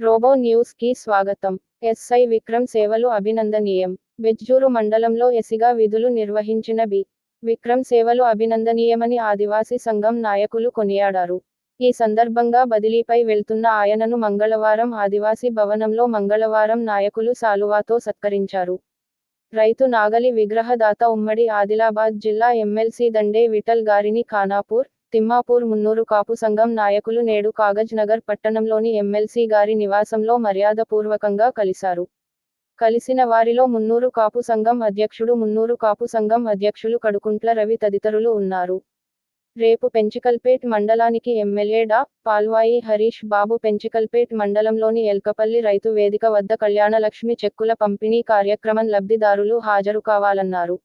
Robo news కి స్వాగతం. SI Vikram సేవలు అభినందనీయం. బెజ్జూరు మండలంలో ఎసిగా విధులు నిర్వహించిన బి. విక్రమ్ సేవలు అభినందనీయమని ఆదివాసీ సంఘం నాయకులు కొనియాడారు. ఈ సందర్భంగా బదిలీపై వెళ్తున్న ఆయనను మంగళవారం ఆదివాసీ భవనంలో మంగళవారం నాయకులు శాలువాతో సత్కరించారు. రైతు నాగలి విగ్రహదాత ఉమ్మడి ఆదిలాబాద్ జిల్లా ఎమ్మెల్సీ దండే విఠల్ గారిని ఖానాపూర్, తిమ్మాపూర్ మున్నూరు కాపు సంఘం నాయకులు నేడు కాగజ్ నగర్ పట్టణంలోని ఎమ్మెల్సీ గారి నివాసంలో మర్యాదపూర్వకంగా కలిశారు. కలిసిన వారిలో మున్నూరు కాపు సంఘం అధ్యక్షుడు మున్నూరు కాపు సంఘం అధ్యక్షులు కడుకుంట్ల రవి తదితరులు ఉన్నారు. రేపు పెంచికల్పేట్ మండలానికి ఎమ్మెల్యే డా. పాల్వాయి హరీష్ బాబు పెంచికల్పేట్ మండలంలోని ఎల్కపల్లి రైతు వేదిక వద్ద కళ్యాణలక్ష్మి చెక్కుల పంపిణీ కార్యక్రమం లబ్ధిదారులు హాజరు కావాలన్నారు.